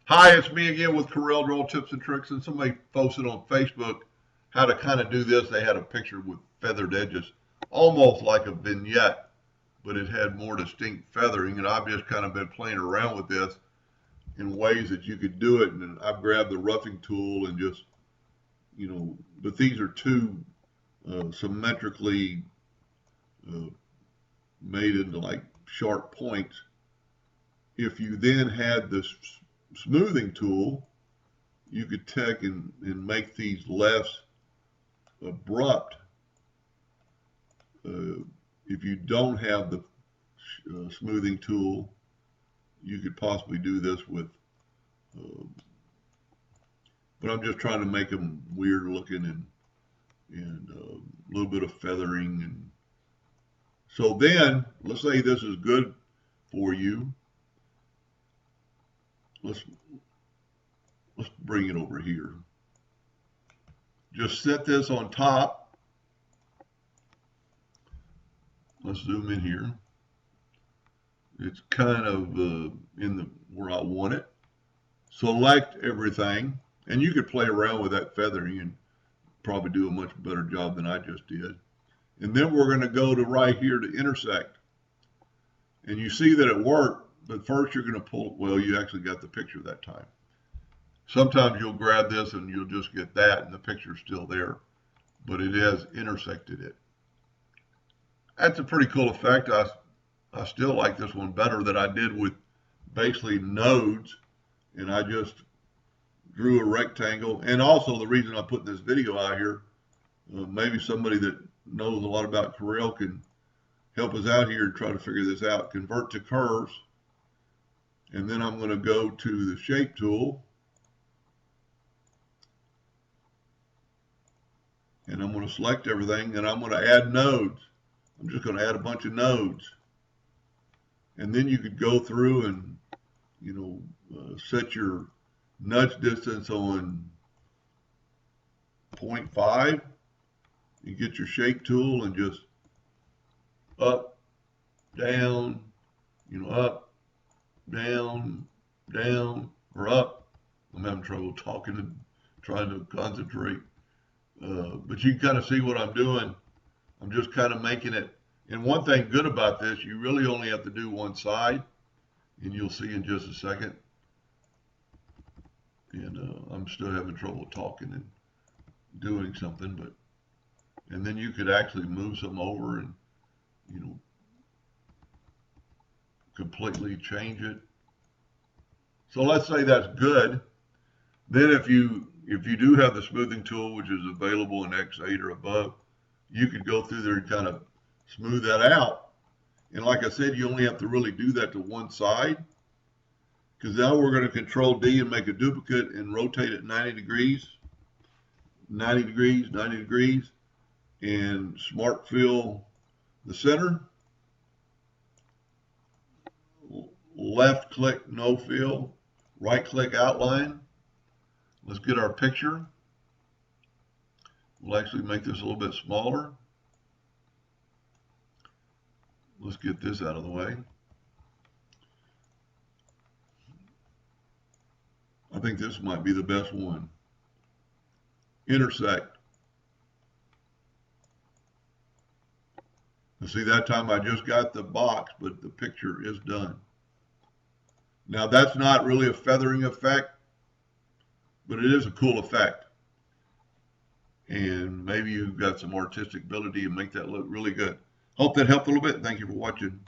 Hi, it's me again with Corel Draw Tips and Tricks, and somebody posted on Facebook how to kind of do this. They had a picture with feathered edges, almost like a vignette, but it had more distinct feathering, and I've just kind of been playing around with this in ways that you could do it, and I've grabbed the roughing tool and just, but these are two symmetrically uh, made into like sharp points. If you then had this smoothing tool, you could take and make these less abrupt. If you don't have the smoothing tool, you could possibly do this with, but I'm just trying to make them weird looking and a little bit of feathering. And so then, let's say this is good for you. Let's bring it over here. Just set this on top. Let's zoom in here. It's kind of in the where I want it. Select everything, and you could play around with that feathering and probably do a much better job than I just did. And then we're going to go to right here to intersect. And you see that it worked, but first you're going to pull, well, you actually got the picture that time. Sometimes you'll grab this and you'll just get that and the picture's still there, but it has intersected it. That's a pretty cool effect. I still like this one better that I did with basically nodes, and I just drew a rectangle. And also the reason I'm putting this video out here, maybe somebody that knows a lot about Corel can help us out here and try to figure this out. Convert to curves, and then I'm going to go to the shape tool, and I'm going to select everything, and I'm going to add nodes. I'm just going to add a bunch of nodes. And then you could go through and, set your nudge distance on 0.5. You get your shape tool and just up, down, up, down, down, or up. I'm having trouble talking and trying to concentrate. But you can kind of see what I'm doing. I'm just kind of making it. And one thing good about this, you really only have to do one side, and you'll see in just a second. And I'm still having trouble talking and doing something, and then you could actually move some over and, completely change it. So let's say that's good. Then if you do have the smoothing tool, which is available in X8 or above, you could go through there and kind of smooth that out. And like I said, you only have to really do that to one side, because now we're going to Control D and make a duplicate and rotate it 90 degrees, 90 degrees, 90 degrees, and smart fill the center. Left click no fill, right click outline. Let's get our picture. We'll actually make this a little bit smaller. Let's get this out of the way. I think this might be the best one. Intersect. And see, that time I just got the box, but the picture is done. Now that's not really a feathering effect, but it is a cool effect. And maybe you've got some artistic ability to make that look really good. Hope that helped a little bit. Thank you for watching.